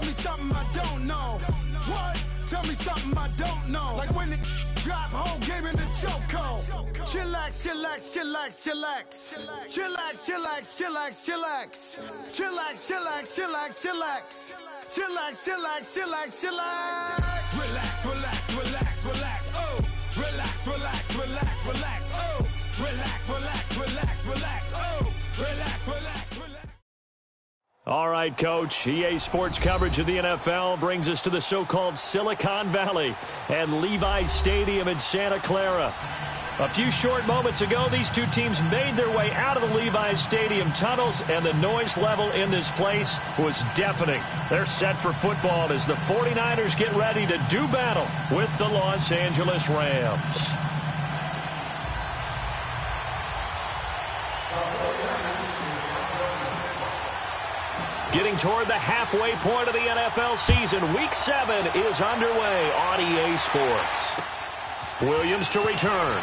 Tell me something I don't know. What? Tell me something I don't know. Like when the drop whole game in the chokehold. Chillax, chillax, chillax, chillax. Chillax, chillax, chillax, chillax. Chillax, chillax, chillax, chillax. Chillax, chillax, chillax, chillax. Relax, relax, relax, relax. Oh, relax, relax, relax, relax. Oh, relax, relax, relax, relax. Oh, relax, relax, relax. All right, Coach. EA Sports coverage of the NFL brings us to the so-called Silicon Valley and Levi's Stadium in Santa Clara. A few short moments ago, these two teams made their way out of the Levi's Stadium tunnels, and the noise level in this place was deafening. They're set for football as the 49ers get ready to do battle with the Los Angeles Rams. Getting toward the halfway point of the NFL season, Week 7 is underway on EA Sports. Williams to return.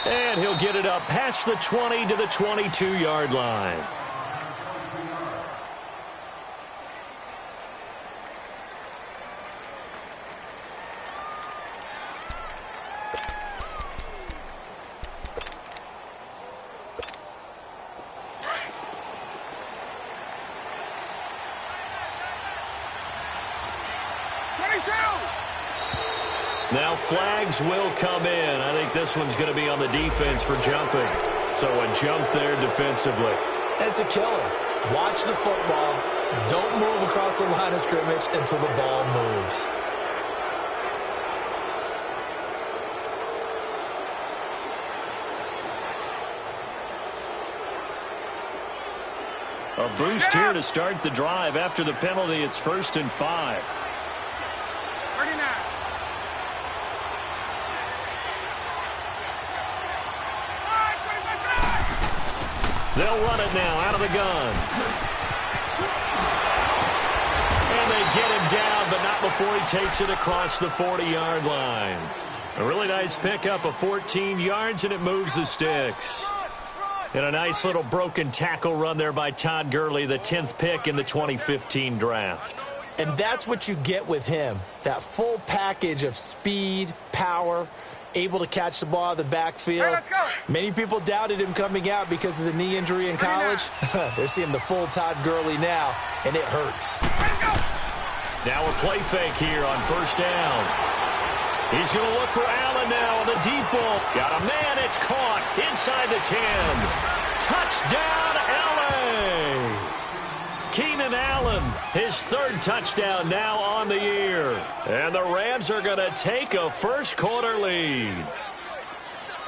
And he'll get it up past the 20 to the 22-yard line. Now flags will come in. I think this one's going to be on the defense for jumping. So a jump there defensively. It's a killer. Watch the football. Don't move across the line of scrimmage until the ball moves. A boost here to start the drive. After the penalty, it's 1st and 5. 39. They'll run it now out of the gun. And they get him down, but not before he takes it across the 40-yard line. A really nice pickup of 14 yards, and it moves the sticks. And a nice little broken tackle run there by Todd Gurley, the 10th pick in the 2015 draft. And that's what you get with him, that full package of speed, power, able to catch the ball out of the backfield. Hey, let's go. Many people doubted him coming out because of the knee injury in college. They're seeing the full Todd Gurley now, and it hurts. Now a play fake here on 1st down. He's going to look for Allen now on the deep ball. Got a man, it's caught inside the 10. Touchdown, L.A. Keenan Allen, his 3rd touchdown now on the year. And the Rams are going to take a first-quarter lead.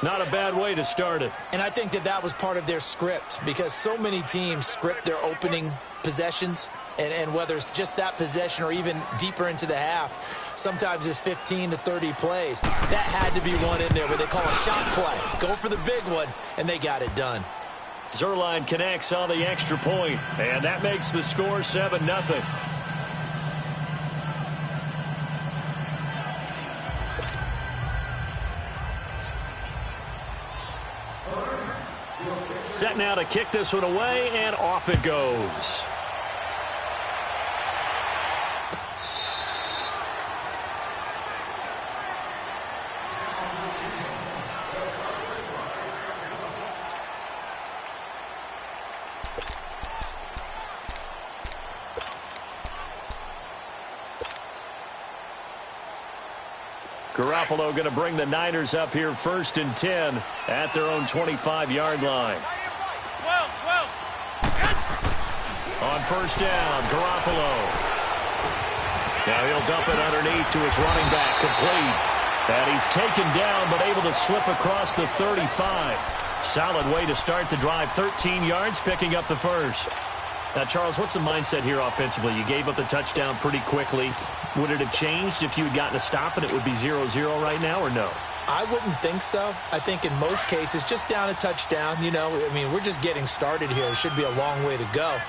Not a bad way to start it. And I think that was part of their script because so many teams script their opening possessions. And whether it's just that possession or even deeper into the half, sometimes it's 15 to 30 plays. That had to be one in there where they call a shot play. Go for the big one, and they got it done. Zerline connects on the extra point, and that makes the score 7-0. Set now to kick this one away, and off it goes. Garoppolo going to bring the Niners up here 1st and 10 at their own 25-yard line. 12. On 1st down, Garoppolo. Now he'll dump it underneath to his running back, complete. And he's taken down but able to slip across the 35. Solid way to start the drive, 13 yards, picking up the first. Now, Charles, what's the mindset here offensively? You gave up the touchdown pretty quickly. Would it have changed if you had gotten a stop and it would be 0-0 right now, or no? I wouldn't think so. I think in most cases, just down a touchdown, we're just getting started here. It should be a long way to go.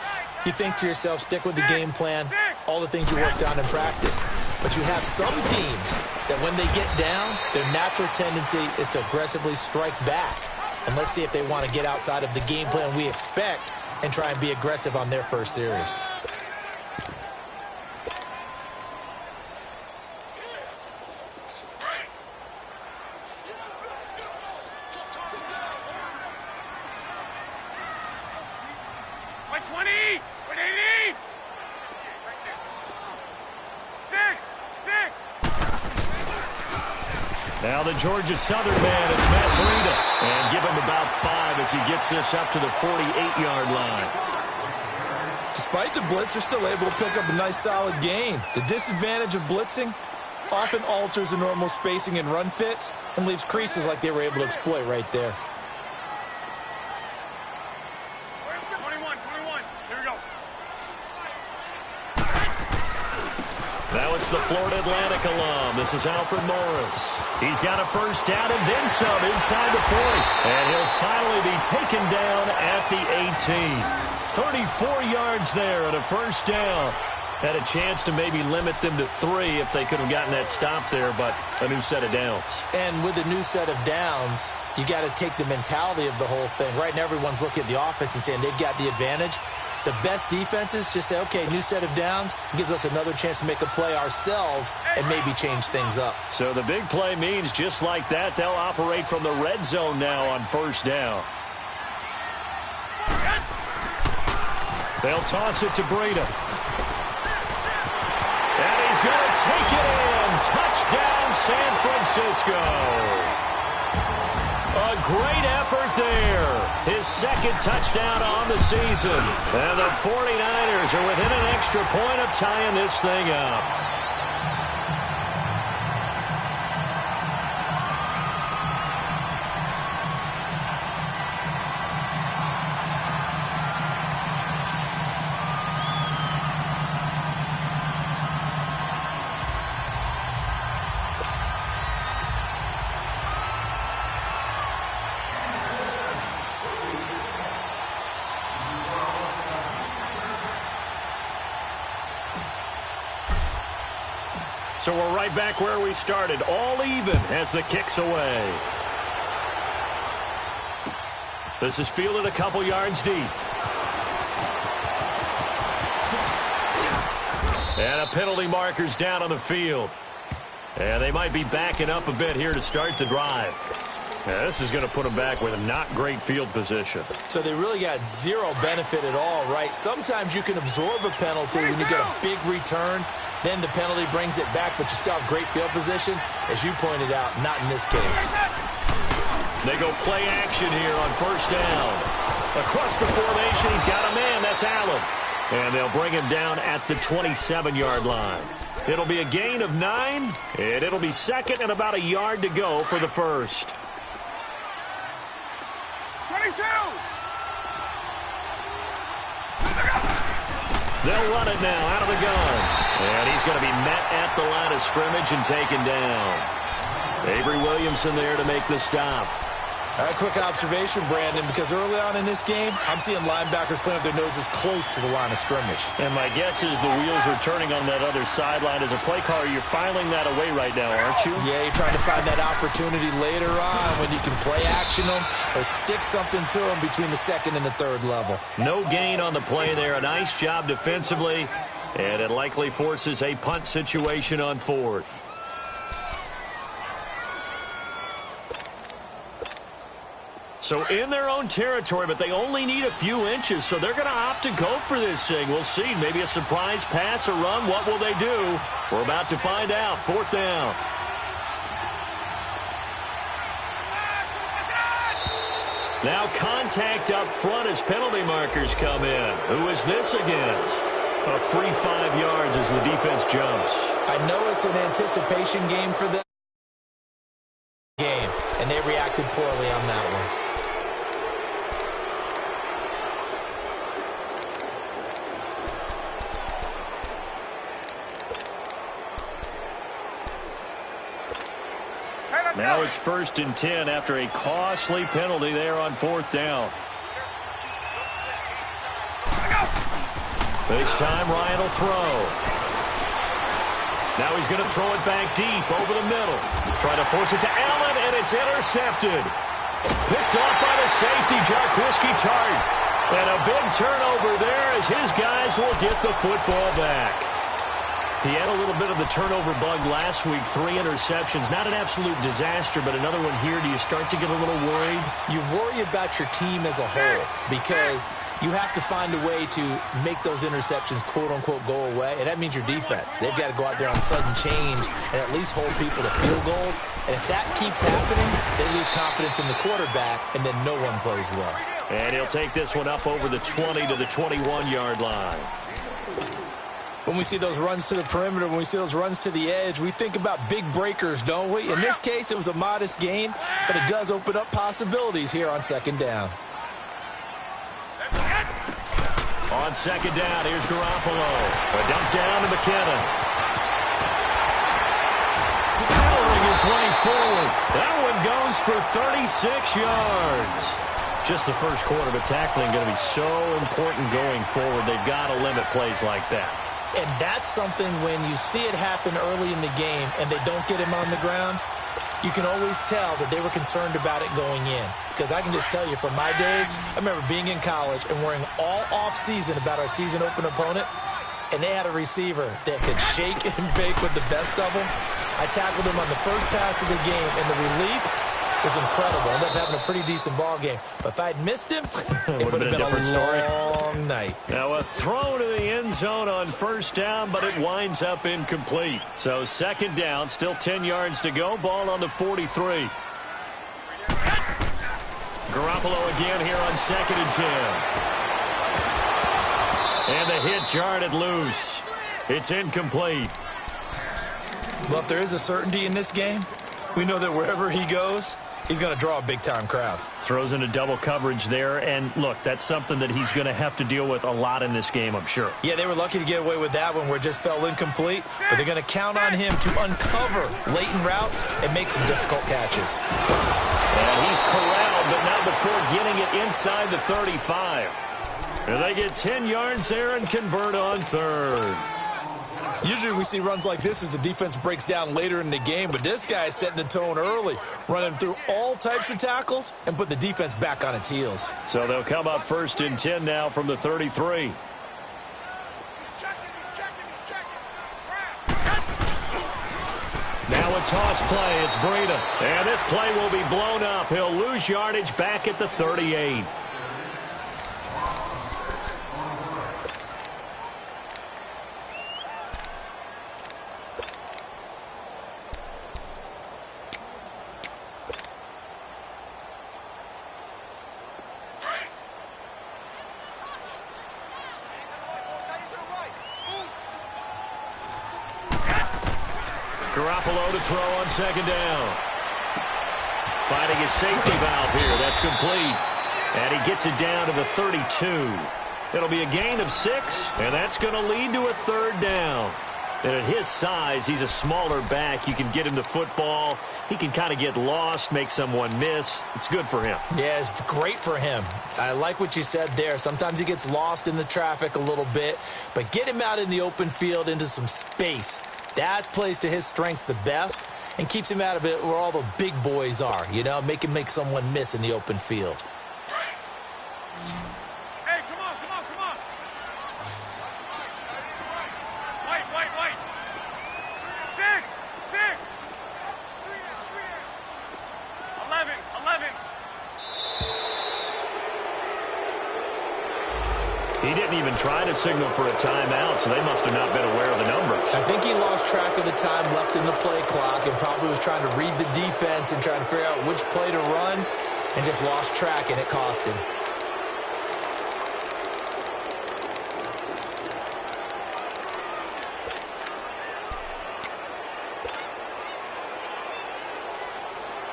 You think to yourself, stick with the game plan, all the things you worked on in practice. But you have some teams that when they get down, their natural tendency is to aggressively strike back. And let's see if they want to get outside of the game plan we expect and try and be aggressive on their first series. Now the Georgia Southern man, it's Matt Breida. And give him about 5 as he gets this up to the 48-yard line. Despite the blitz, they're still able to pick up a nice solid gain. The disadvantage of blitzing often alters the normal spacing and run fits and leaves creases like they were able to exploit right there. 21. Here we go. Now it's the Florida Atlantic alum. This is Alfred Morris. He's got a first down and then some inside the 40. And he'll finally be taken down at the 18. 34 yards there and a first down. Had a chance to maybe limit them to 3 if they could have gotten that stop there, but a new set of downs. And with a new set of downs, you got to take the mentality of the whole thing. Right now, everyone's looking at the offense and saying they've got the advantage. The best defenses just say, okay, new set of downs, gives us another chance to make a play ourselves and maybe change things up. So the big play means just like that, they'll operate from the red zone now on first down. They'll toss it to Breida. And he's going to take it in. Touchdown, San Francisco. A great effort there. His second touchdown on the season. And the 49ers are within an extra point of tying this thing up. So we're right back where we started, all even as the kick's away. This is fielded a couple yards deep. And a penalty marker's down on the field. And they might be backing up a bit here to start the drive. Now, this is going to put them back with a not great field position. So they really got zero benefit at all, right? Sometimes you can absorb a penalty when you get a big return. Then the penalty brings it back, but you still have great field position. As you pointed out, not in this case. They go play action here on first down. Across the formation, he's got a man. That's Allen. And they'll bring him down at the 27-yard line. It'll be a gain of 9, and it'll be second and about a yard to go for the first. 22. They'll run it now out of the gun. And he's going to be met at the line of scrimmage and taken down. Avery Williamson there to make the stop. A quick observation, Brandon, because early on in this game, I'm seeing linebackers playing with their noses close to the line of scrimmage. And my guess is the wheels are turning on that other sideline. As a play caller, you're filing that away right now, aren't you? Yeah, you're trying to find that opportunity later on when you can play action them or stick something to them between the second and the third level. No gain on the play there. A nice job defensively, and it likely forces a punt situation on fourth. So in their own territory, but they only need a few inches, so they're going to opt to go for this thing. We'll see. Maybe a surprise pass or run. What will they do? We're about to find out. Fourth down. Now contact up front as penalty markers come in. Who is this against? A free 5 yards as the defense jumps. I know it's an anticipation game for them. And they reacted poorly on that one. Now it's 1st and 10 after a costly penalty there on fourth down. This time Ryan will throw. Now he's going to throw it back deep over the middle. Trying to force it to Allen, and it's intercepted. Picked off by the safety, Jarquiski Tart. And a big turnover there as his guys will get the football back. He had a little bit of the turnover bug last week, 3 interceptions. Not an absolute disaster, but another one here. Do you start to get a little worried? You worry about your team as a whole because you have to find a way to make those interceptions, quote-unquote, go away, and that means your defense. They've got to go out there on sudden change and at least hold people to field goals. And if that keeps happening, they lose confidence in the quarterback, and then no one plays well. And he'll take this one up over the 20 to the 21-yard line. When we see those runs to the perimeter, when we see those runs to the edge, we think about big breakers, don't we? In this case, it was a modest gain, but it does open up possibilities here on second down. On second down, here's Garoppolo. A dump down to McKinnon. Powering his way forward. That one goes for 36 yards. Just the first quarter, but tackling going to be so important going forward. They've got to limit plays like that. And that's something when you see it happen early in the game and they don't get him on the ground, you can always tell that they were concerned about it going in. Because I can just tell you from my days, I remember being in college and worrying all off-season about our season open opponent, and they had a receiver that could shake and bake with the best of them. I tackled him on the first pass of the game, and the relief was incredible. I ended up having a pretty decent ball game. But if I'd missed him, it would have been a long night. Now a throw to the end zone on first down, but it winds up incomplete. So second down, still 10 yards to go. Ball on the 43. Garoppolo again here on 2nd and 10. And the hit jarred it loose. It's incomplete. Well, if there is a certainty in this game, we know that wherever he goes, he's going to draw a big-time crowd. Throws into double coverage there, and look, that's something that he's going to have to deal with a lot in this game, I'm sure. Yeah, they were lucky to get away with that one where it just fell incomplete, but they're going to count on him to uncover latent routes and make some difficult catches. And he's corralled, but not before getting it inside the 35. And they get 10 yards there and convert on third. Usually we see runs like this as the defense breaks down later in the game, but this guy's setting the tone early, running through all types of tackles and put the defense back on its heels. So they'll come up 1st and 10 now from the 33. Now a toss play. It's Breida. And this play will be blown up. He'll lose yardage back at the 38. Garoppolo to throw on 2nd down. Finding his safety valve here. That's complete. And he gets it down to the 32. It'll be a gain of 6, and that's going to lead to a 3rd down. And at his size, he's a smaller back. You can get him the football. He can kind of get lost, make someone miss. It's good for him. Yeah, it's great for him. I like what you said there. Sometimes he gets lost in the traffic a little bit, but get him out in the open field into some space. That plays to his strengths the best and keeps him out of it where all the big boys are, you know, make someone miss in the open field. Hey, come on. Wait. 6. 11. He didn't even try to signal for a timeout, so they must have not been aware of the numbers. I think he lost track of the time left in the play clock and probably was trying to read the defense and trying to figure out which play to run and just lost track, and it cost him.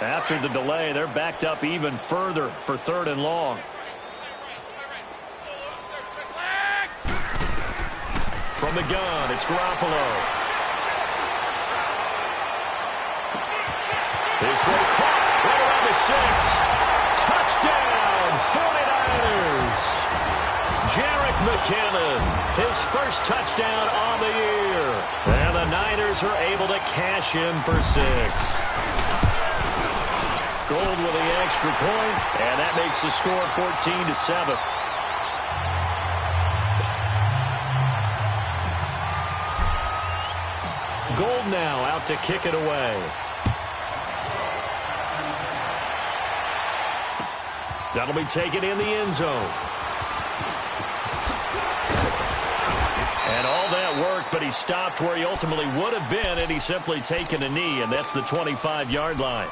After the delay, they're backed up even further for 3rd and long. From the gun, it's Garoppolo. This one caught right around the 6. Touchdown, 49ers. Jerick McKinnon, his first touchdown on the year. And the Niners are able to cash in for 6. Gold with the extra point, and that makes the score 14-7. Gold now out to kick it away. That'll be taken in the end zone. And all that work, but he stopped where he ultimately would have been, and he's simply taken a knee, and that's the 25-yard line.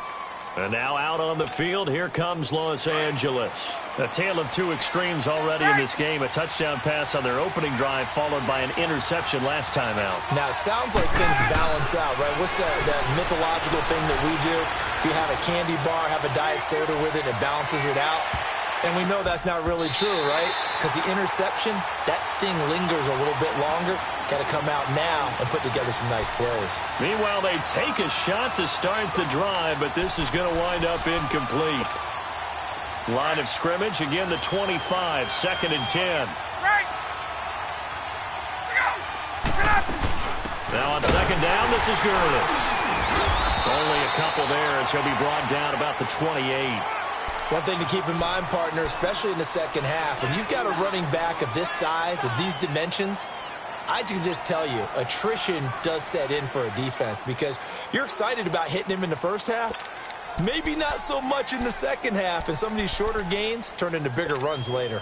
And now out on the field, here comes Los Angeles. A tale of two extremes already in this game. A touchdown pass on their opening drive, followed by an interception last time out. Now, it sounds like things balance out, right? What's that mythological thing that we do? If you have a candy bar, have a diet soda with it, it balances it out. And we know that's not really true, right? Because the interception, that sting lingers a little bit longer. Got to come out now and put together some nice plays. Meanwhile, they take a shot to start the drive, but this is going to wind up incomplete. Line of scrimmage, again the 25, 2nd and 10. Right. Go. Get up. Now on 2nd down, this is Gurley. Only a couple there as he'll be brought down about the 28. One thing to keep in mind, partner, especially in the second half, when you've got a running back of this size, of these dimensions, I can just tell you, attrition does set in for a defense because you're excited about hitting him in the first half. Maybe not so much in the second half, and some of these shorter gains turn into bigger runs later.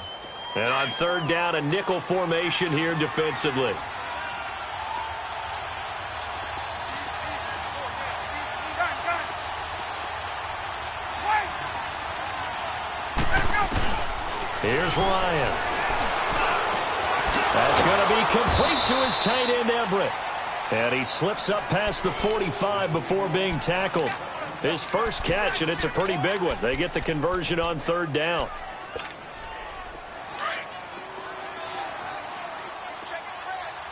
And on 3rd down, a nickel formation here defensively. Here's Ryan. That's going to be complete to his tight end, Everett. And he slips up past the 45 before being tackled. His first catch, and it's a pretty big one. They get the conversion on 3rd down.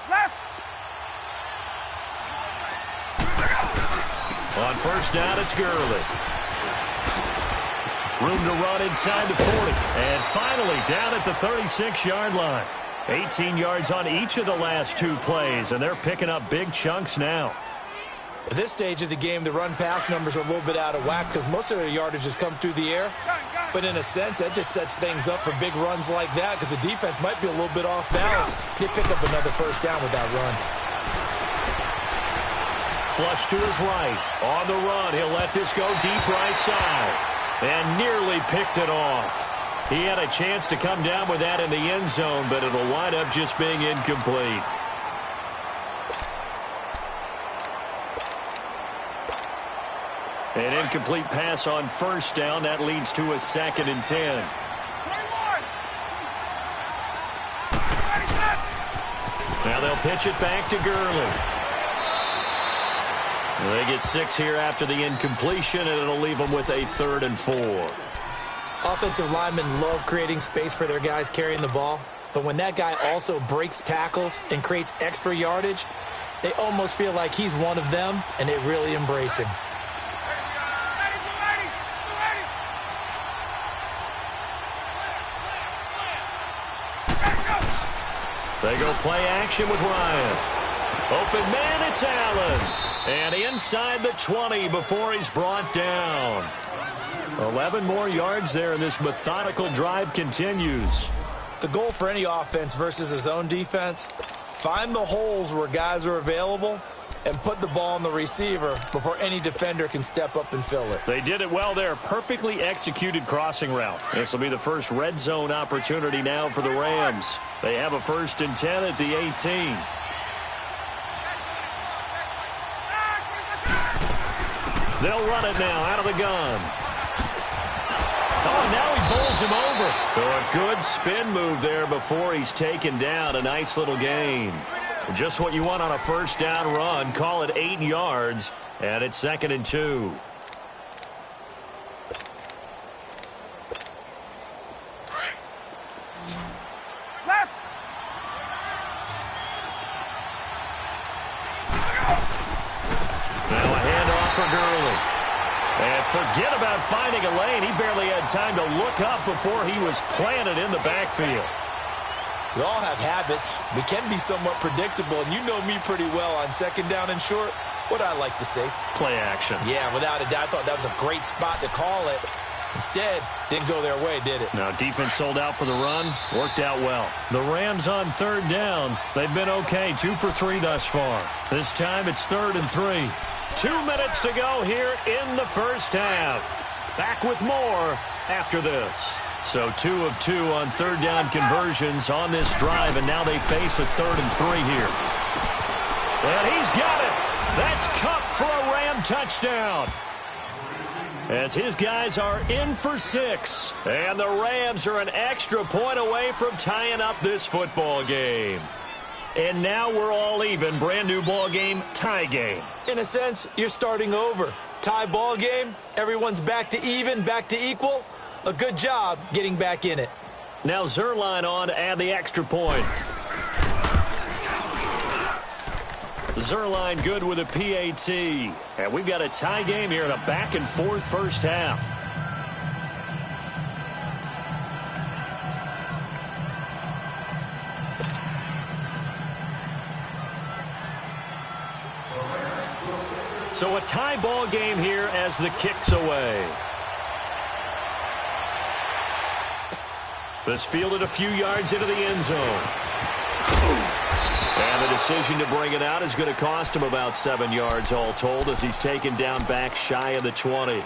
Left. On 1st down, it's Gurley. Room to run inside the 40. And finally down at the 36-yard line. 18 yards on each of the last 2 plays, and they're picking up big chunks now. At this stage of the game, the run-pass numbers are a little bit out of whack because most of their yardage has come through the air. But in a sense, that just sets things up for big runs like that because the defense might be a little bit off balance. They pick up another 1st down with that run. Flush to his right. On the run, he'll let this go deep right side. And nearly picked it off. He had a chance to come down with that in the end zone, but it'll wind up just being incomplete. An incomplete pass on 1st down. That leads to a 2nd and 10. Now they'll pitch it back to Gurley. They get 6 here after the incompletion, and it'll leave them with a 3rd and 4. Offensive linemen love creating space for their guys carrying the ball, but when that guy also breaks tackles and creates extra yardage, they almost feel like he's one of them, and they really embrace him. They go play action with Ryan. Open man, it's Allen. And inside the 20 before he's brought down. 11 more yards there, and this methodical drive continues. The goal for any offense versus his own defense, find the holes where guys are available and put the ball on the receiver before any defender can step up and fill it. They did it well there. Perfectly executed crossing route. This will be the first red zone opportunity now for the Rams. They have a 1st and 10 at the 18. They'll run it now out of the gun. Oh, now he bowls him over. So a good spin move there before he's taken down. A nice little gain. Just what you want on a 1st down run. Call it 8 yards, and it's 2nd and 2. Left. Now a handoff for Gurley. And forget about finding a lane. He barely had time to look up before he was planted in the backfield. We all have habits. We can be somewhat predictable, and you know me pretty well on 2nd down and short. What I like to say? Play action. Yeah, without a doubt. I thought that was a great spot to call it. Instead, didn't go their way, did it? Now, defense sold out for the run. Worked out well. The Rams on 3rd down. They've been okay. 2 for 3 thus far. This time it's 3rd and 3. 2 minutes to go here in the first half. Back with more after this. So 2 of 2 on 3rd down conversions on this drive, and now they face a 3rd and 3 here. And he's got it. That's Kupp for a Ram touchdown. As his guys are in for 6. And the Rams are an extra point away from tying up this football game. And now we're all even. Brand new ball game, tie game. In a sense, you're starting over. Tie ball game, everyone's back to even, back to equal. A good job getting back in it. Now Zerline on to add the extra point. Zerline good with a PAT. And we've got a tie game here in a back-and-forth first half. So a tie ball game here as the kick's away. This fielded a few yards into the end zone. And the decision to bring it out is going to cost him about 7 yards all told as he's taken down back shy of the 20.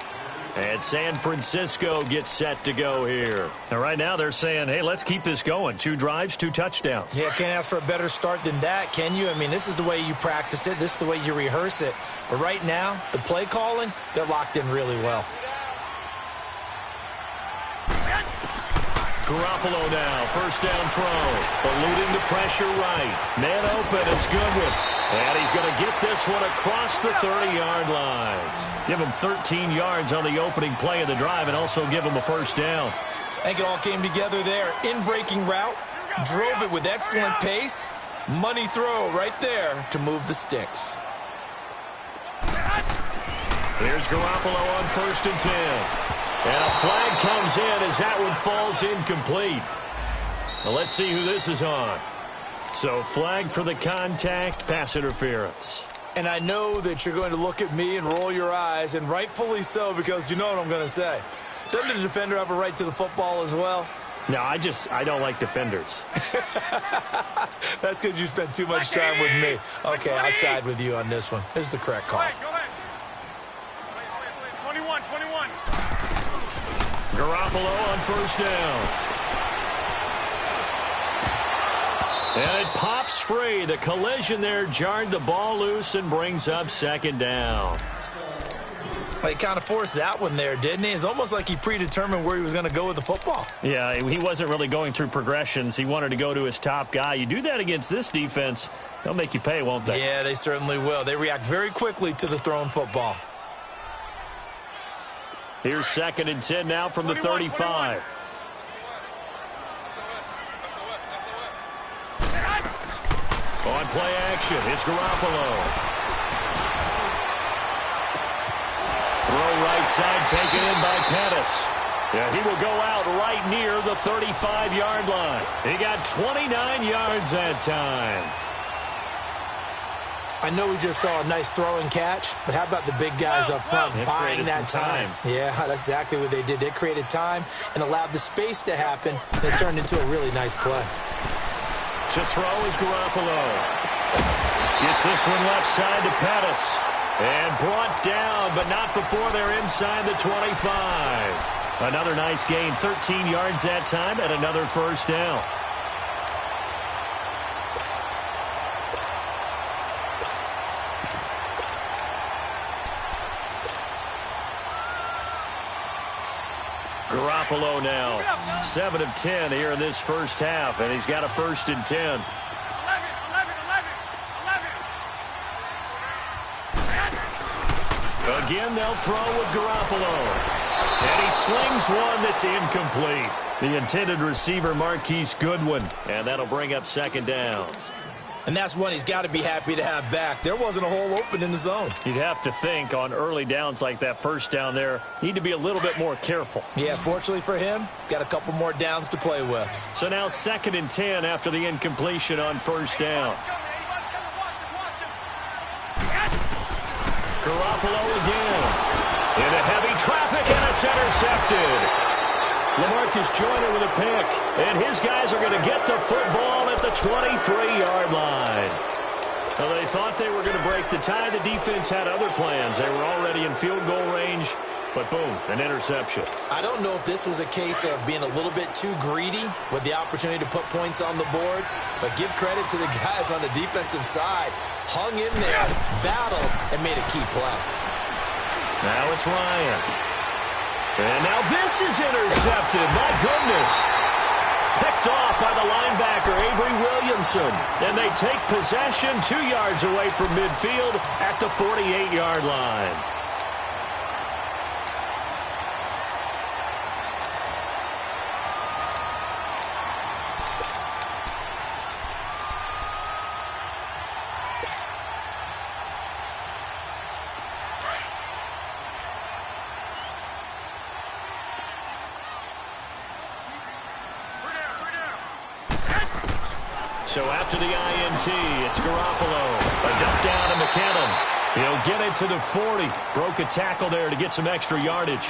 And San Francisco gets set to go here. And right now they're saying, hey, let's keep this going. 2 drives, 2 touchdowns. Yeah, can't ask for a better start than that, can you? I mean, this is the way you practice it. This is the way you rehearse it. But right now, the play calling, they're locked in really well. Garoppolo now, first down throw. Eluding the pressure right. Man open, it's Goodwin. And he's going to get this one across the 30-yard line. Give him 13 yards on the opening play of the drive and also give him a first down. I think it all came together there. In-breaking route, drove it with excellent pace. Money throw right there to move the sticks. Here's Garoppolo on 1st and 10. And a flag comes in as that one falls incomplete. Well, let's see who this is on. So flag for the contact, pass interference. And I know that you're going to look at me and roll your eyes, and rightfully so, because you know what I'm going to say. Doesn't the defender have a right to the football as well? No, I don't like defenders. That's because you spent too much time with me. Okay, I'll side with you on this one. Here's the correct call. 21. Garoppolo on first down. And it pops free. The collision there jarred the ball loose and brings up 2nd down. Well, he kind of forced that one there, didn't he? It's almost like he predetermined where he was going to go with the football. Yeah, he wasn't really going through progressions. He wanted to go to his top guy. You do that against this defense, they'll make you pay, won't they? Yeah, they certainly will. They react very quickly to the thrown football. Here's 2nd and 10 now from the 35. On play action, it's Garoppolo. Throw right side taken in by Pettis. Yeah, he will go out right near the 35-yard line. He got 29 yards that time. I know we just saw a nice throw and catch, but how about the big guys up front buying that time? Yeah, that's exactly what they did. They created time and allowed the space to happen. It turned into a really nice play. To throw is Garoppolo. Gets this one left side to Pettis. And brought down, but not before they're inside the 25. Another nice gain, 13 yards that time, and another first down. Garoppolo now, 7 of 10 here in this first half, and he's got a 1st and 10. 11. Again, they'll throw with Garoppolo. And he slings one that's incomplete. The intended receiver, Marquise Goodwin. And that'll bring up 2nd down. And that's one he's got to be happy to have back. There wasn't a hole open in the zone. You'd have to think on early downs like that first down there, need to be a little bit more careful. Yeah, fortunately for him, got a couple more downs to play with. So now 2nd and 10 after the incompletion on first down. Garoppolo again. Into heavy traffic, and it's intercepted. LaMarcus Joyner with a pick, and his guys are going to get the football at the 23-yard line. So they thought they were going to break the tie. The defense had other plans. They were already in field goal range, but boom, an interception. I don't know if this was a case of being a little bit too greedy with the opportunity to put points on the board, but give credit to the guys on the defensive side. Hung in there, battled, and made a key play. Now it's Ryan. And now this is intercepted. My goodness. Picked off by the linebacker, Avery Williamson. And they take possession 2 yards away from midfield at the 48-yard line. So after the INT, it's Garoppolo. A dump down to McKinnon. He'll get it to the 40. Broke a tackle there to get some extra yardage.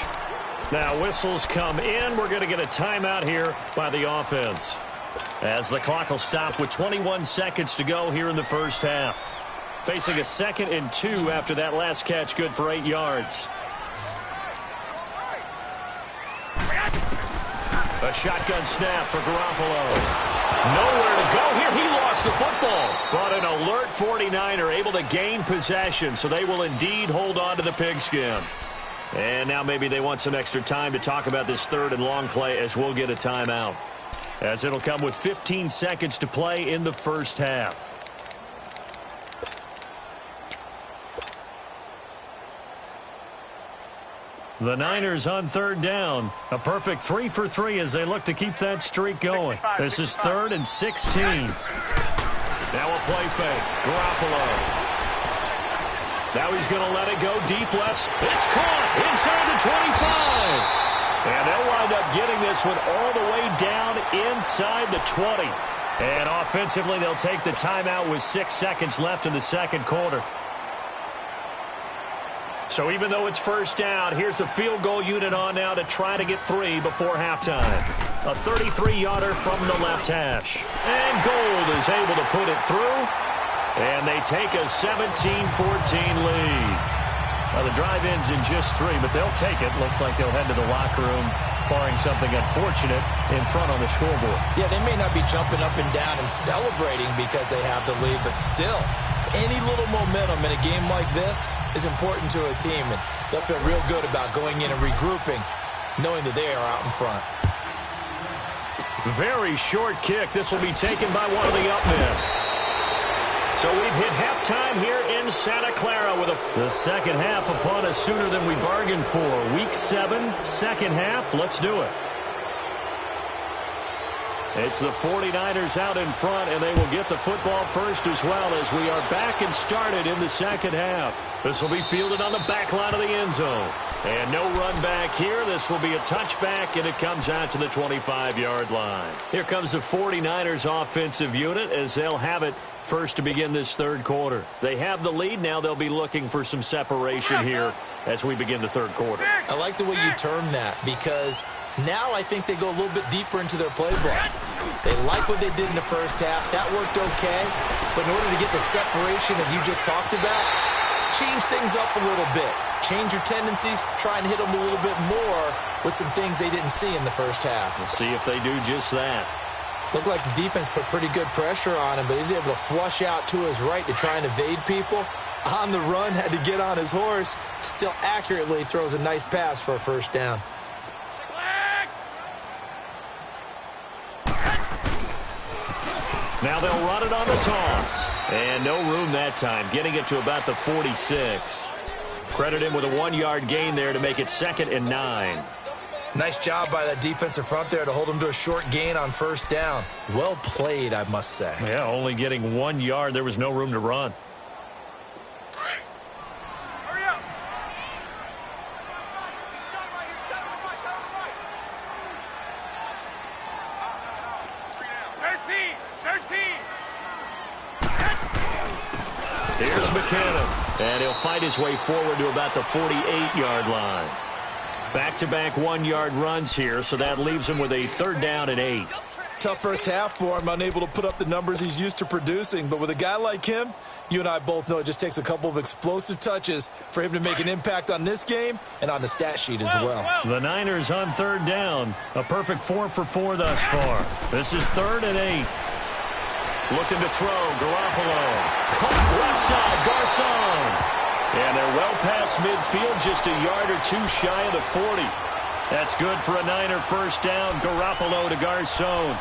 Now whistles come in. We're going to get a timeout here by the offense, as the clock will stop with 21 seconds to go here in the first half. Facing a 2nd and 2 after that last catch, good for 8 yards. A shotgun snap for Garoppolo. Nowhere to go here. He lost the football. But an alert 49er able to gain possession, so they will indeed hold on to the pigskin. And now maybe they want some extra time to talk about this 3rd and long play, as we'll get a timeout, as it'll come with 15 seconds to play in the first half. The Niners on 3rd down. A perfect 3 for 3 as they look to keep that streak going. This is 3rd and 16. Now a play fake. Garoppolo. Now he's going to let it go deep left. It's caught inside the 25. And they'll wind up getting this one all the way down inside the 20. And offensively, they'll take the timeout with 6 seconds left in the second quarter. So even though it's first down, here's the field goal unit on now to try to get 3 before halftime. A 33-yarder from the left hash. And Gold is able to put it through. And they take a 17-14 lead. Well, the drive ends in just 3, but they'll take it. Looks like they'll head to the locker room, barring something unfortunate, in front on the scoreboard. Yeah, they may not be jumping up and down and celebrating because they have the lead, but still, any little momentum in a game like this is important to a team, and they'll feel real good about going in and regrouping, knowing that they are out in front. Very short kick. This will be taken by one of the up men. So we've hit halftime here in Santa Clara with the second half upon us sooner than we bargained for. Week 7, second half. Let's do it. It's the 49ers out in front, and they will get the football first as well, as we are back and started in the second half. This will be fielded on the back line of the end zone. And no run back here. This will be a touchback, and it comes out to the 25-yard line. Here comes the 49ers offensive unit as they'll have it first to begin this third quarter. They have the lead. Now they'll be looking for some separation here as we begin the third quarter. I like the way you term that, because now I think they go a little bit deeper into their playbook. They like what they did in the first half. That worked okay. But in order to get the separation that you just talked about, change things up a little bit. Change your tendencies. Try and hit them a little bit more with some things they didn't see in the first half. We'll see if they do just that. Looked like the defense put pretty good pressure on him, but he's able to flush out to his right to try and evade people. On the run, had to get on his horse. Still accurately throws a nice pass for a first down. Now they'll run it on the toss. And no room that time, getting it to about the 46. Credit him with a 1-yard gain there to make it 2nd and 9. Nice job by that defensive front there to hold him to a short gain on first down. Well played, I must say. Yeah, only getting 1 yard. There was no room to run. Hurry up. 13. Here's McKinnon. And he'll fight his way forward to about the 48-yard line. Back-to-back 1-yard runs here, so that leaves him with a 3rd down and 8. Tough first half for him, unable to put up the numbers he's used to producing. But with a guy like him, you and I both know it just takes a couple of explosive touches for him to make an impact on this game and on the stat sheet as well. The Niners on 3rd down. A perfect 4 for 4 thus far. This is 3rd and 8. Looking to throw, Garoppolo. Caught left side, Garcon. And they're well past midfield, just a yard or two shy of the 40. That's good for a Niner 1st down. Garoppolo to Garcon.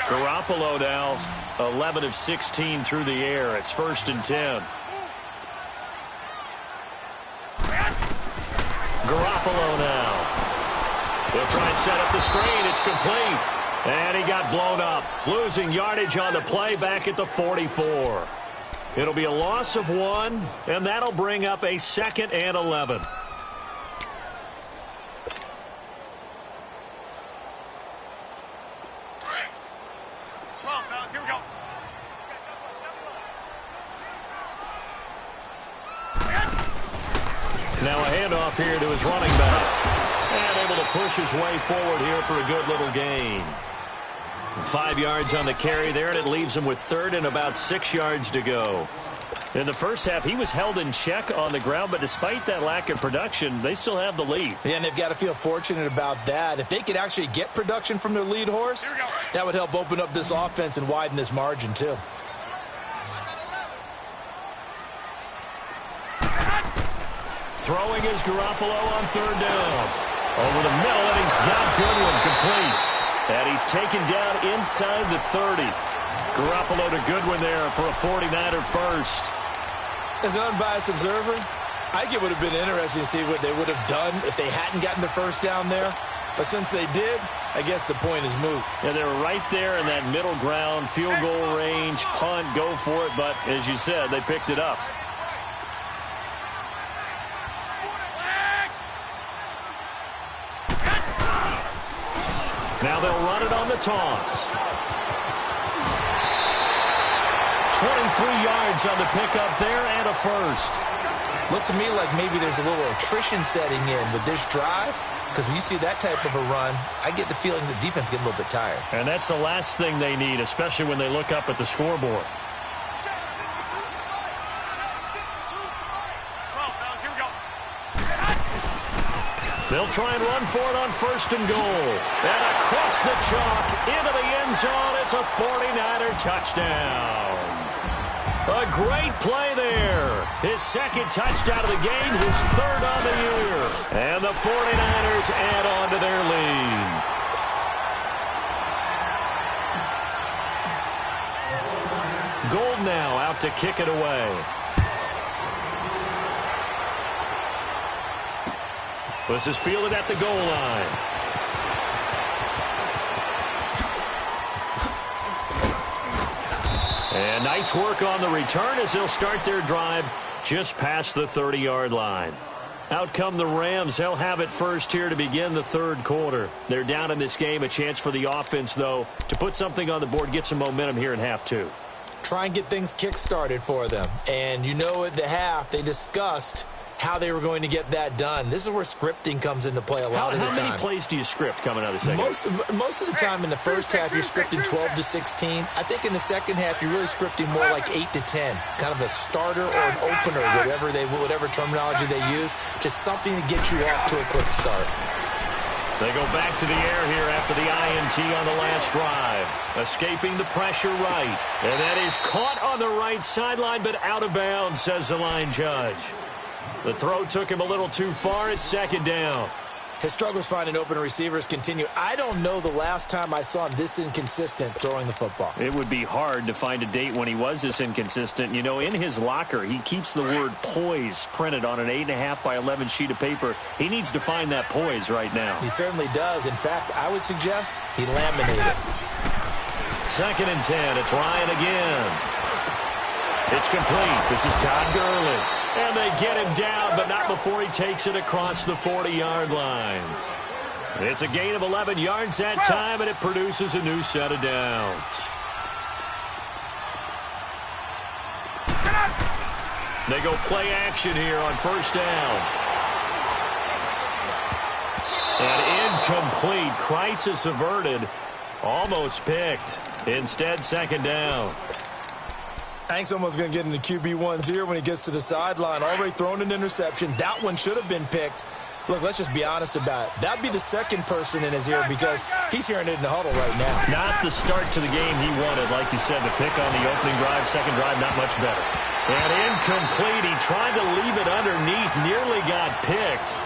Garoppolo now 11 of 16 through the air. It's 1st and 10. Garoppolo now. He'll try and set up the screen. It's complete. And he got blown up. Losing yardage on the play back at the 44. It'll be a loss of 1, and that'll bring up a 2nd and 11. Here we go. Now a handoff here to his running back. And able to push his way forward here for a good little gain. 5 yards on the carry there, and it leaves him with 3rd and about 6 yards to go. In the first half, he was held in check on the ground, but despite that lack of production, they still have the lead. Yeah, and they've got to feel fortunate about that. If they could actually get production from their lead horse, that would help open up this offense and widen this margin too. Throwing is Garoppolo on 3rd down. Over the middle, and he's got Goodwin complete. And he's taken down inside the 30. Garoppolo to Goodwin there for a 49er first. As an unbiased observer, I think it would have been interesting to see what they would have done if they hadn't gotten the 1st down there. But since they did, I guess the point is moot. Yeah, they were right there in that middle ground, field goal range, punt, go for it. But as you said, they picked it up. Now they'll run it on the toss. 23 yards on the pickup there and a first. Looks to me like maybe there's a little attrition setting in with this drive, because when you see that type of a run, I get the feeling the defense getting a little bit tired. And that's the last thing they need, especially when they look up at the scoreboard. They'll try and run for it on 1st and goal. And across the chalk, into the end zone, it's a 49er touchdown. A great play there. His 2nd touchdown of the game, his 3rd on the year. And the 49ers add on to their lead. Gold now out to kick it away. This is fielded at the goal line. And nice work on the return as they'll start their drive just past the 30-yard line. Out come the Rams. They'll have it first here to begin the 3rd quarter. They're down in this game. A chance for the offense, though, to put something on the board, get some momentum here in half 2. Try and get things kick-started for them. And you know at the half, they discussed how they were going to get that done. This is where scripting comes into play a lot of the time. How many plays do you script coming out of the second half? Most of the time in the first half, you're scripting 12 to 16. I think in the second half, you're really scripting more like 8 to 10. Kind of a starter or an opener, whatever terminology they use. Just something to get you off to a quick start. They go back to the air here after the INT on the last drive. Escaping the pressure right. And that is caught on the right sideline, but out of bounds, says the line judge. The throw took him a little too far. It's 2nd down. His struggles finding open receivers continue. I don't know the last time I saw him this inconsistent throwing the football. It would be hard to find a date when he was this inconsistent. You know, in his locker, he keeps the word poise printed on an 8.5 by 11 sheet of paper. He needs to find that poise right now. He certainly does. In fact, I would suggest he laminated it. 2nd and 10. It's Ryan again. It's complete. This is Todd Gurley. And they get him down, but not before he takes it across the 40-yard line. It's a gain of 11 yards that time, and it produces a new set of downs. They go play action here on first down. And incomplete. Crisis averted. Almost picked. Instead, second down. Hank's almost going to get into QB1's here when he gets to the sideline. Already thrown an interception. That one should have been picked. Look, let's just be honest about it. That'd be the second person in his ear because he's hearing it in the huddle right now. Not the start to the game he wanted. Like you said, the pick on the opening drive, second drive, not much better. And incomplete. He tried to leave it underneath. Nearly got picked.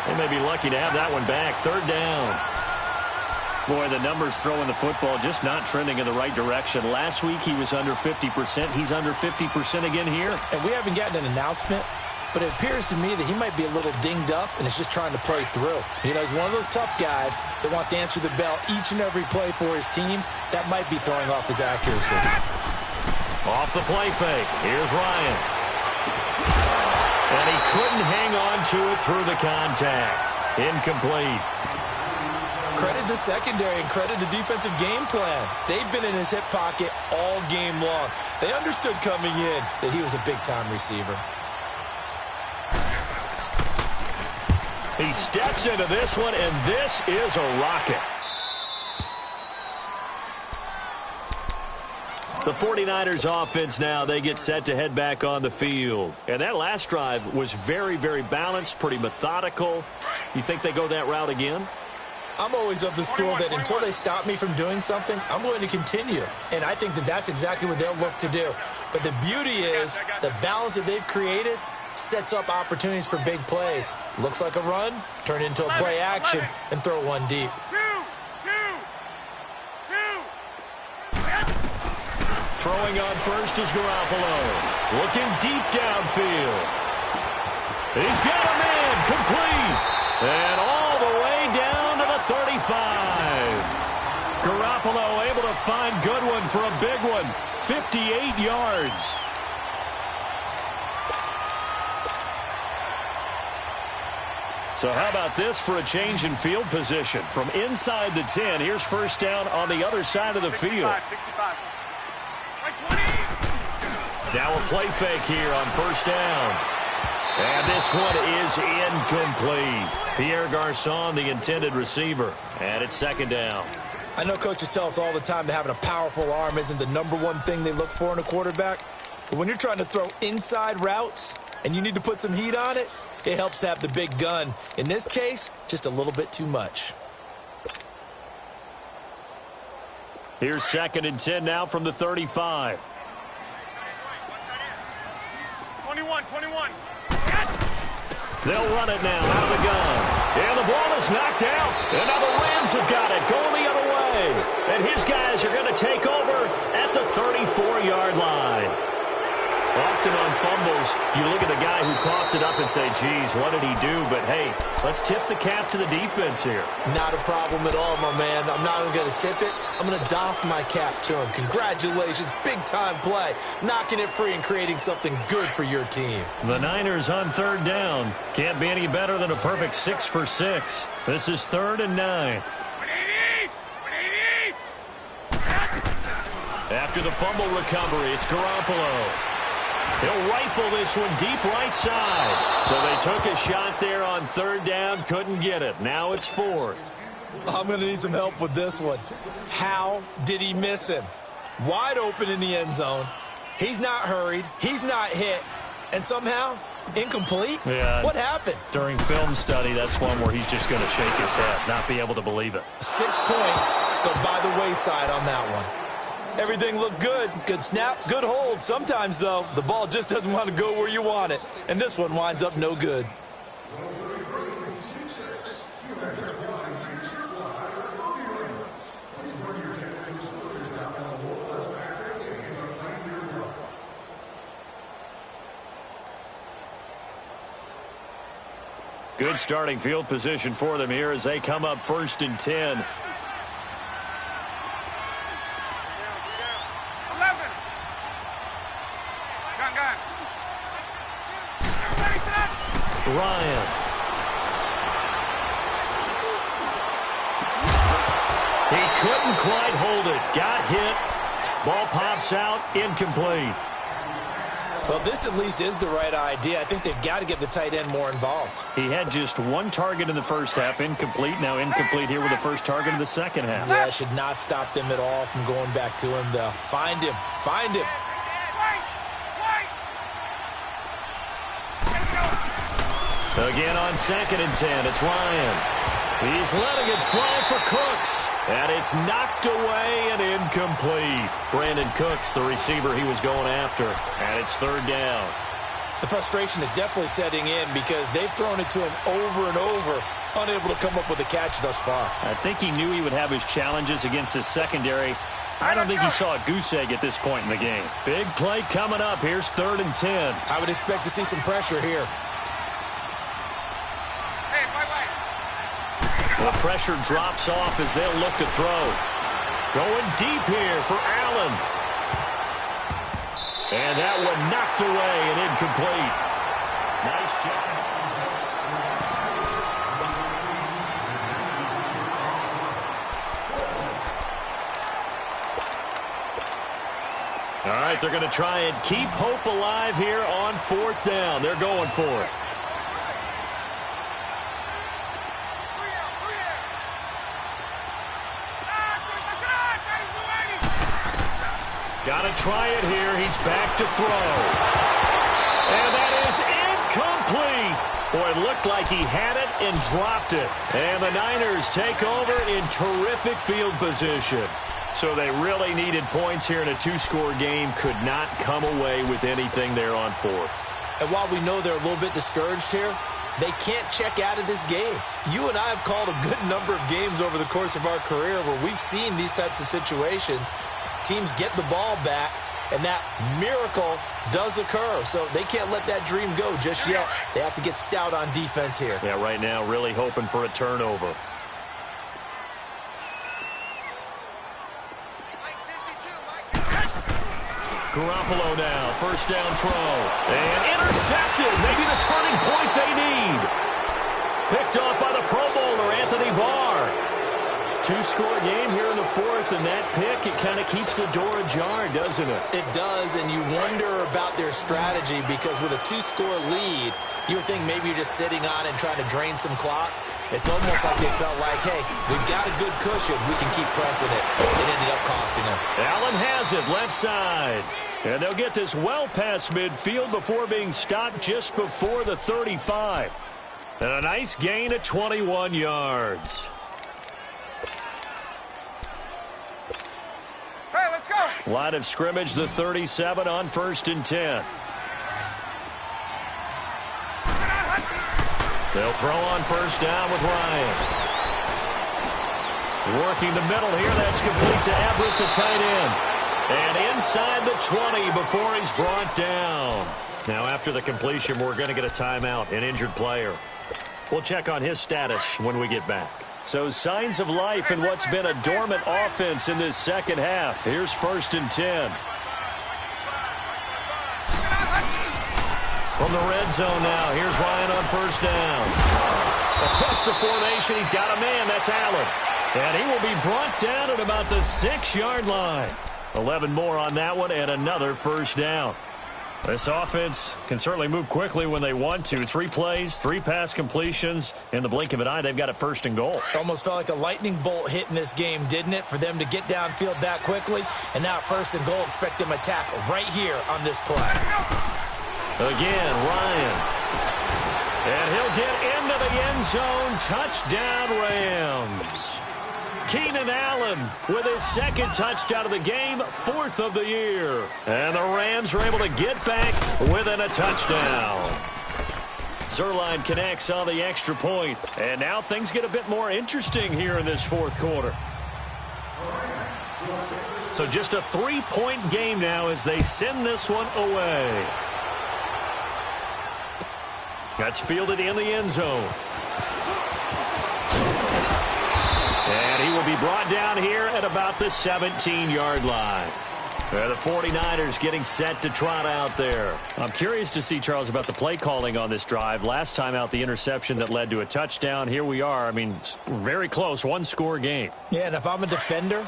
They may be lucky to have that one back. Third down. Boy, the numbers throwing the football just not trending in the right direction. Last week he was under 50%. He's under 50% again here. And we haven't gotten an announcement, but it appears to me that he might be a little dinged up and is just trying to play through. You know, he's one of those tough guys that wants to answer the bell each and every play for his team. That might be throwing off his accuracy. Off the play fake. Here's Ryan. And he couldn't hang on to it through the contact. Incomplete. Credit the secondary and credit the defensive game plan. They've been in his hip pocket all game long. They understood coming in that he was a big-time receiver. He steps into this one, and this is a rocket. The 49ers offense now, they get set to head back on the field. And that last drive was very, very balanced, pretty methodical. You think they go that route again? I'm always of the school that until they stop me from doing something, I'm going to continue. And I think that that's exactly what they'll look to do. But the beauty is the balance that they've created sets up opportunities for big plays. Looks like a run, turn into a play action, and throw one deep. Throwing on first is Garoppolo. Looking deep downfield. He's got a man complete. And all the way down to the 35. Garoppolo able to find Goodwin for a big one. 58 yards. So how about this for a change in field position? From inside the 10, here's first down on the other side of the field. 65. Now a play fake here on first down. And this one is incomplete. Pierre Garçon, the intended receiver. And it's second down. I know coaches tell us all the time that having a powerful arm isn't the #1 thing they look for in a quarterback. But when you're trying to throw inside routes and you need to put some heat on it, it helps to have the big gun. In this case, just a little bit too much. Here's second and 10 now from the 35. 21. They'll run it now out of the gun. And the ball is knocked out. And now the Rams have got it going the other way. And his guys are going to take over at the 34-yard line. Often on fumbles, you look at the guy who coughed it up and say, geez, what did he do? But, hey, let's tip the cap to the defense here. Not a problem at all, my man. I'm not even going to tip it. I'm going to doff my cap to him. Congratulations. Big-time play. Knocking it free and creating something good for your team. The Niners on third down. Can't be any better than a perfect 6 for 6. This is 3rd and 9. 180. After the fumble recovery, it's Garoppolo. He'll rifle this one deep right side. So they took a shot there on third down, couldn't get it. Now it's 4th. I'm going to need some help with this one. How did he miss him? Wide open in the end zone. He's not hurried. He's not hit. And somehow, incomplete? Yeah. What happened? During film study, that's one where he's just going to shake his head, not be able to believe it. 6 points go by the wayside on that one. Everything looked good. Good snap, good hold. Sometimes, though, the ball just doesn't want to go where you want it. And this one winds up no good. Good starting field position for them here as they come up 1st and 10. Ryan. He couldn't quite hold it. Got hit. Ball pops out. Incomplete. Well, this at least is the right idea. I think they've got to get the tight end more involved. He had just one target in the first half, incomplete. Now incomplete here with the first target in the second half. Yeah, should not stop them at all from going back to him, though. Find him. Find him. Again on 2nd and 10, it's Ryan. He's letting it fly for Cooks. And it's knocked away and incomplete. Brandon Cooks, the receiver he was going after. And it's 3rd down. The frustration is definitely setting in because they've thrown it to him over and over, unable to come up with a catch thus far. I think he knew he would have his challenges against his secondary. I don't think he saw a goose egg at this point in the game. Big play coming up. Here's 3rd and 10. I would expect to see some pressure here. The pressure drops off as they'll look to throw. Going deep here for Allen. And that one knocked away and incomplete. Nice job. All right, they're going to try and keep hope alive here on 4th down. They're going for it. Got to try it here. He's back to throw. And that is incomplete. Boy, it looked like he had it and dropped it. And the Niners take over in terrific field position. So they really needed points here in a 2-score game. Could not come away with anything there on 4th. And while we know they're a little bit discouraged here, they can't check out of this game. You and I have called a good number of games over the course of our career where we've seen these types of situations. Teams get the ball back, and that miracle does occur. So they can't let that dream go just yet. They have to get stout on defense here. Yeah, right now really hoping for a turnover. Garoppolo now, 1st down throw. And intercepted, maybe the turning point they need. Picked off by the Pro Bowler, Anthony Barr. 2-score game here in the 4th, and that pick, it kind of keeps the door ajar, doesn't it? It does, and you wonder about their strategy because with a 2-score lead, you would think maybe you're just sitting on and trying to drain some clock. It's almost like they felt like, hey, we've got a good cushion. We can keep pressing it. It ended up costing them. Allen has it, left side. And they'll get this well past midfield before being stopped just before the 35. And a nice gain of 21 yards. Hey, let's go. Line of scrimmage, the 37 on 1st and 10. They'll throw on 1st down with Ryan. Working the middle here, that's complete to Everett, the tight end. And inside the 20 before he's brought down. Now after the completion, we're going to get a timeout, an injured player. We'll check on his status when we get back. So signs of life in what's been a dormant offense in this second half. Here's 1st and 10. From the red zone now, here's Ryan on 1st down. Across the formation, he's got a man, that's Allen. And he will be brought down at about the 6-yard line. 11 more on that one and another 1st down. This offense can certainly move quickly when they want to. 3 plays, 3 pass completions. In the blink of an eye, they've got it 1st and goal. Almost felt like a lightning bolt hit in this game, didn't it? For them to get downfield that quickly. And now 1st and goal, expect them to attack right here on this play. Again, Ryan. And he'll get into the end zone. Touchdown, Rams. Keenan Allen with his 2nd touchdown of the game, 4th of the year. And the Rams are able to get back within a touchdown. Zuerlein connects on the extra point. And now things get a bit more interesting here in this 4th quarter. So just a 3-point game now as they send this one away. That's fielded in the end zone. And he will be brought down here at about the 17-yard line. The 49ers getting set to trot out there. I'm curious to see, Charles, about the play calling on this drive. Last time out, the interception that led to a touchdown. Here we are. I mean, very close, one-score game. Yeah, and if I'm a defender,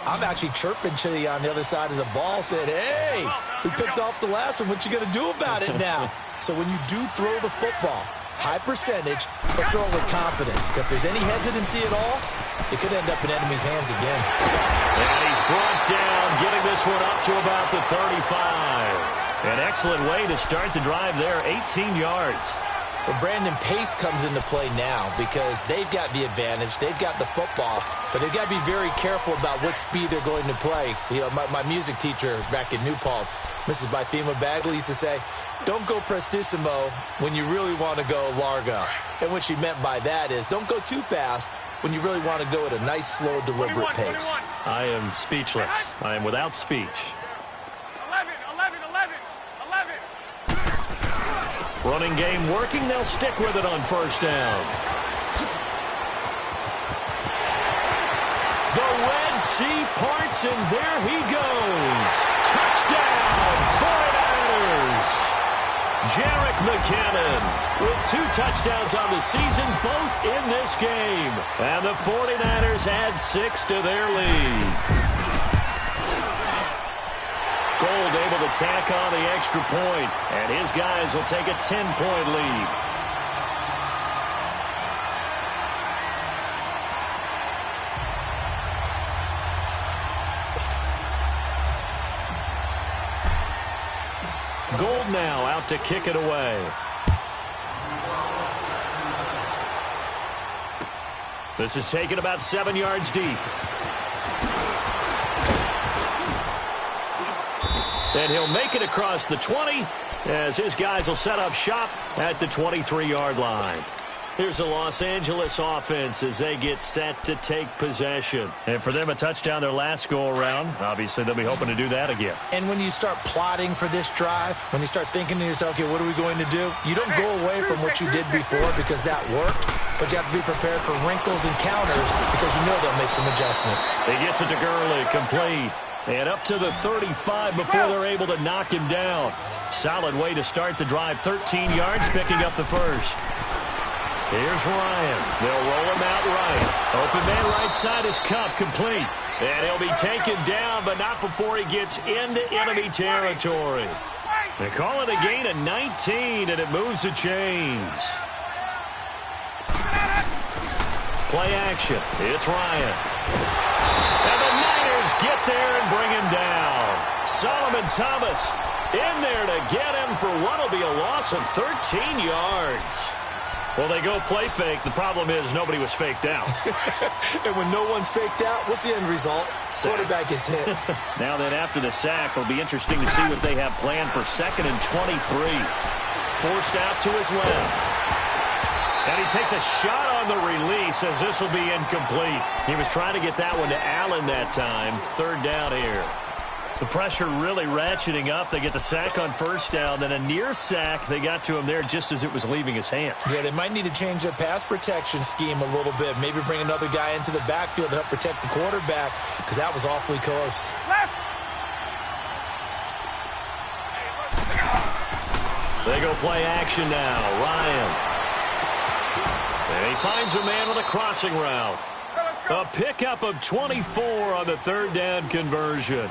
I'm actually chirping to you on the other side of the ball, saying, hey, we picked off the last one. What you going to do about it now? So when you do throw the football, high percentage, but throw it with confidence. If there's any hesitancy at all, it could end up in enemy's hands again. And he's brought down, getting this one up to about the 35. An excellent way to start the drive there, 18 yards. Well, Brandon, pace comes into play now because they've got the advantage. They've got the football, but they've got to be very careful about what speed they're going to play. You know, my music teacher back in New Paltz, Mrs. Bythema Bagley, used to say, don't go prestissimo when you really want to go largo. And what she meant by that is don't go too fast when you really want to go at a nice, slow, deliberate pace. I am speechless. I am without speech. 11. Running game working. They'll stick with it on first down. The Red Sea parts, and there he goes. Touchdown, 49ers. Jarek McKinnon with 2 touchdowns on the season, both in this game. And the 49ers add 6 to their lead. Gold able to tack on the extra point, and his guys will take a 10-point lead. Gold now out to kick it away. This is taken about 7 yards deep. And he'll make it across the 20 as his guys will set up shop at the 23-yard line. Here's the Los Angeles offense as they get set to take possession. And for them, a touchdown their last go-around. Obviously, they'll be hoping to do that again. And when you start plotting for this drive, when you start thinking to yourself, okay, what are we going to do? You don't go away from what you did before because that worked, but you have to be prepared for wrinkles and counters because you know they'll make some adjustments. He gets it to Gurley, complete. And up to the 35 before they're able to knock him down. Solid way to start the drive. 13 yards, picking up the first. Here's Ryan. They'll roll him out right. Open man right side is Cup, complete. And he'll be taken down, but not before he gets into enemy territory. They call it a gain of 19, and it moves the chains. Play action. It's Ryan. And the Niners get there and bring him down. Solomon Thomas in there to get him for what will be a loss of 13 yards. Well, they go play fake. The problem is nobody was faked out. And when no one's faked out, what's the end result? Quarterback gets hit. Now then, after the sack, it'll be interesting to see what they have planned for 2nd and 23. Forced out to his left. And he takes a shot on the release as this will be incomplete. He was trying to get that one to Allen that time. 3rd down here. The pressure really ratcheting up. They get the sack on first down. Then a near sack. They got to him there just as it was leaving his hand. Yeah, they might need to change their pass protection scheme a little bit. Maybe bring another guy into the backfield to help protect the quarterback because that was awfully close. They go play action now. Ryan. And he finds a man with a crossing route. A pickup of 24 on the 3rd down conversion.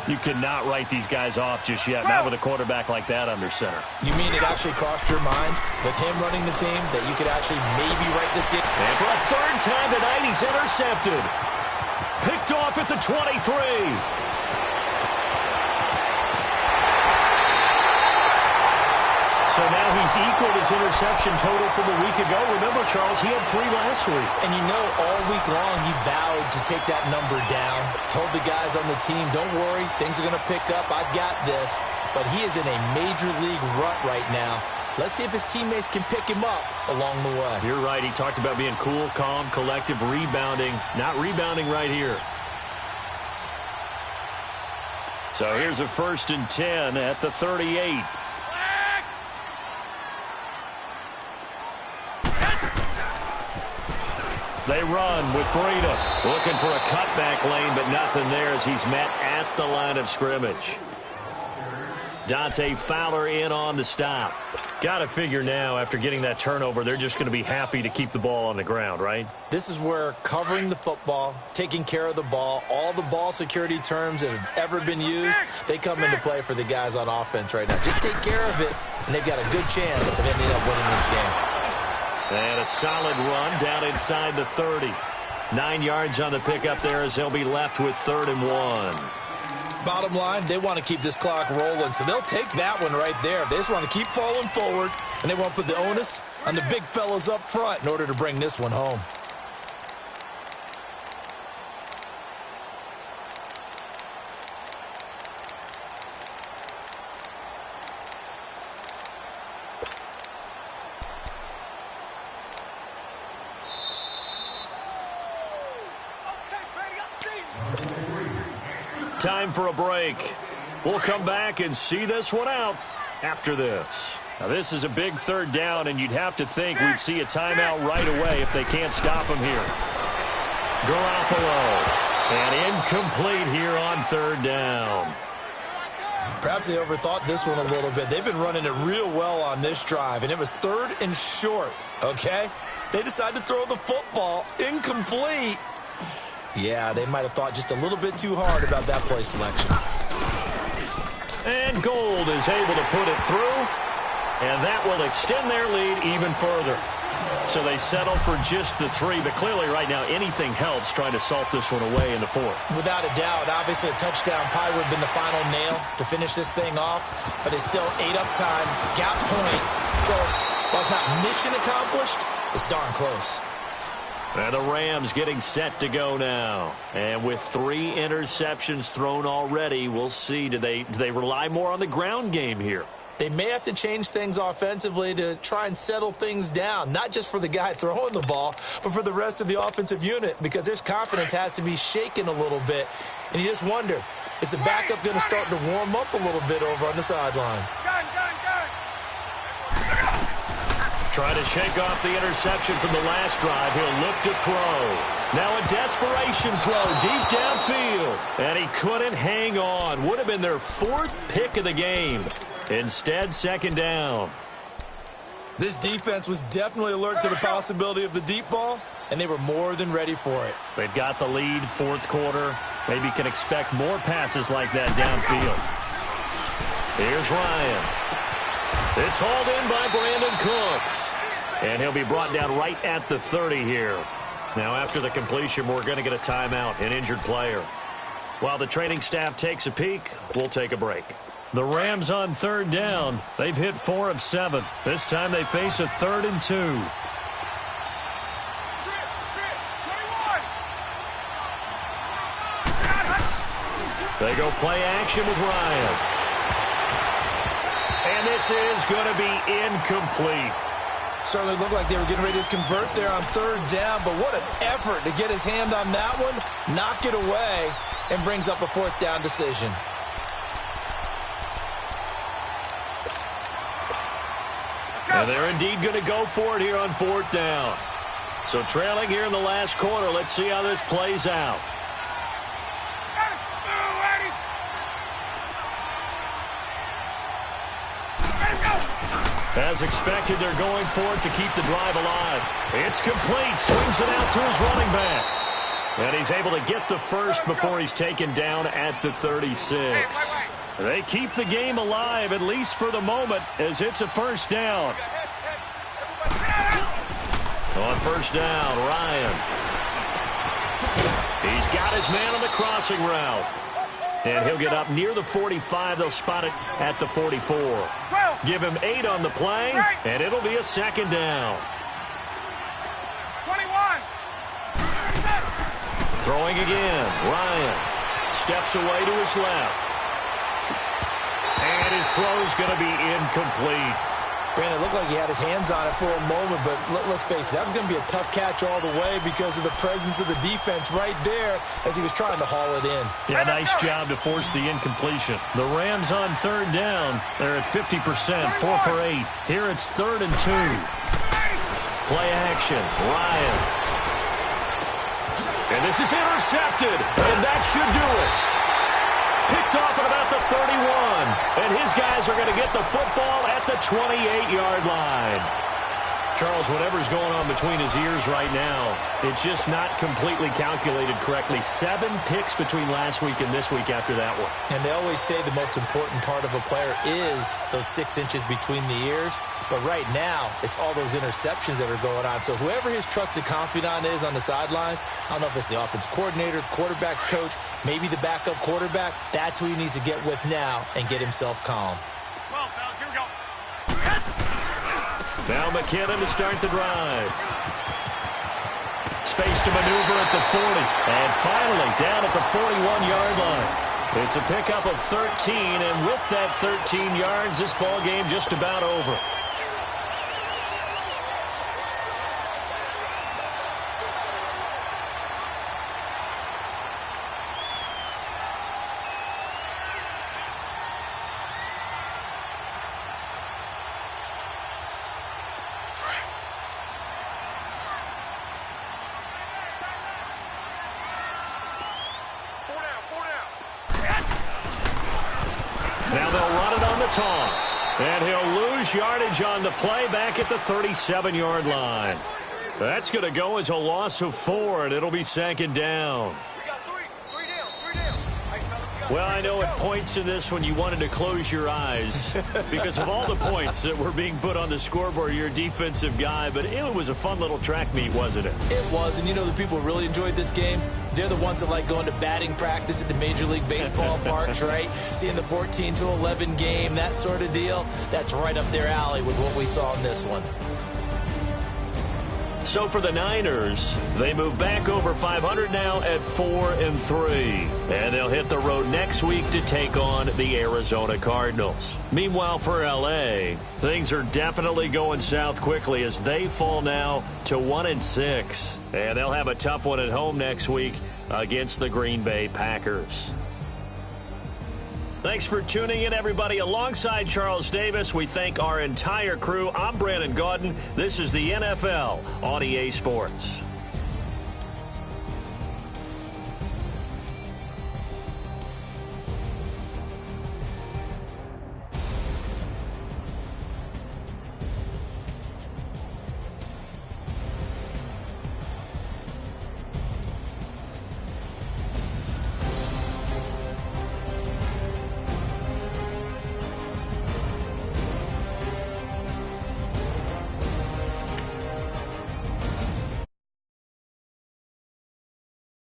You cannot write these guys off just yet, not with a quarterback like that under center. You mean it actually crossed your mind with him running the team that you could actually maybe write this game? And for a 3rd time tonight, he's intercepted. Picked off at the 23. So now he's equaled his interception total from a week ago. Remember, Charles, he had 3 last week. And you know, all week long he vowed to take that number down. Told the guys on the team, don't worry, things are going to pick up. I've got this. But he is in a major league rut right now. Let's see if his teammates can pick him up along the way. You're right. He talked about being cool, calm, collective, rebounding. Not rebounding right here. So here's a 1st and 10 at the 38. They run with Breida. Looking for a cutback lane, but nothing there as he's met at the line of scrimmage. Dante Fowler in on the stop. Got to figure now, after getting that turnover, they're just going to be happy to keep the ball on the ground, right? This is where covering the football, taking care of the ball, all the ball security terms that have ever been used, they come into play for the guys on offense right now. Just take care of it, and they've got a good chance of ending up winning this game. And a solid run down inside the 30. 9 yards on the pickup there as they'll be left with 3rd and 1. Bottom line, they want to keep this clock rolling, so they'll take that one right there. They just want to keep falling forward, and they want to put the onus on the big fellas up front in order to bring this one home. Time for a break. We'll come back and see this one out after this. Now, this is a big 3rd down, and you'd have to think we'd see a timeout right away if they can't stop him here. Garoppolo. And incomplete here on 3rd down. Perhaps they overthought this one a little bit. They've been running it real well on this drive, and it was 3rd and short, okay? They decided to throw the football incomplete. Yeah, they might have thought just a little bit too hard about that play selection. And Gold is able to put it through, and that will extend their lead even further. So they settle for just the 3, but clearly right now anything helps trying to salt this one away in the 4th. Without a doubt, obviously a touchdown probably would have been the final nail to finish this thing off, but it's still ate up time, got points. So while it's not mission accomplished, it's darn close. And the Rams getting set to go now. And with 3 interceptions thrown already, we'll see. Do they rely more on the ground game here? They may have to change things offensively to try and settle things down, not just for the guy throwing the ball, but for the rest of the offensive unit, because their confidence has to be shaken a little bit. And you just wonder, is the backup going to start to warm up a little bit over on the sideline? Trying to shake off the interception from the last drive. He'll look to throw. Now a desperation throw deep downfield. And he couldn't hang on. Would have been their 4th pick of the game. Instead, 2nd down. This defense was definitely alert to the possibility of the deep ball, and they were more than ready for it. They've got the lead, 4th quarter. Maybe can expect more passes like that downfield. Here's Ryan. It's hauled in by Brandon Cooks. And he'll be brought down right at the 30 here. Now, after the completion, we're going to get a timeout, an injured player. While the training staff takes a peek, we'll take a break. The Rams on 3rd down. They've hit 4 of 7. This time they face a 3rd and 2. They go play action with Ryan. And this is going to be incomplete. Certainly looked like they were getting ready to convert there on 3rd down, but what an effort to get his hand on that one, knock it away, and brings up a 4th down decision. And they're indeed going to go for it here on 4th down. So trailing here in the last quarter, let's see how this plays out. As expected, they're going for it to keep the drive alive. It's complete. Swings it out to his running back. And he's able to get the first before he's taken down at the 36. They keep the game alive, at least for the moment, as it's a 1st down. On 1st down, Ryan. He's got his man on the crossing route. And he'll get up near the 45. They'll spot it at the 44. Give him 8 on the play, and it'll be a 2nd down. 21. Throwing again, Ryan steps away to his left. And his throw's going to be incomplete. Brandon, it looked like he had his hands on it for a moment, but let's face it, that was going to be a tough catch all the way because of the presence of the defense right there as he was trying to haul it in. Yeah, nice job to force the incompletion. The Rams on 3rd down. They're at 50%, 4 for 8. Here it's 3rd and 2. Play action, Ryan. And this is intercepted, and that should do it. Picked off at about the 31, and his guys are going to get the football at the 28-yard line. Charles, whatever's going on between his ears right now, it's just not completely calculated correctly. 7 picks between last week and this week after that one. And they always say the most important part of a player is those 6 inches between the ears. But right now, it's all those interceptions that are going on. So whoever his trusted confidant is on the sidelines, I don't know if it's the offense coordinator, quarterback's coach, maybe the backup quarterback, that's who he needs to get with now and get himself calm. Well, fellas, here we go. Now McKinnon to start the drive. Space to maneuver at the 40. And finally down at the 41-yard line. It's a pickup of 13, and with that 13 yards, this ball game just about over. Now they'll run it on the toss. And he'll lose yardage on the play back at the 37-yard line. That's going to go as a loss of 4, and it'll be 2nd down. We got 3 down. Well, I know at points in this one you wanted to close your eyes because of all the points that were being put on the scoreboard. You're a defensive guy, but it was a fun little track meet, wasn't it? It was, and you know the people who really enjoyed this game? They're the ones that like going to batting practice at the Major League Baseball parks, right? Seeing the 14-11 game, that sort of deal. That's right up their alley with what we saw in this one. So for the Niners, they move back over 500 now at 4-3. And they'll hit the road next week to take on the Arizona Cardinals. Meanwhile, for L.A., things are definitely going south quickly as they fall now to 1-6. And they'll have a tough one at home next week against the Green Bay Packers. Thanks for tuning in, everybody. Alongside Charles Davis, we thank our entire crew. I'm Brandon Gaudin. This is the NFL on EA Sports.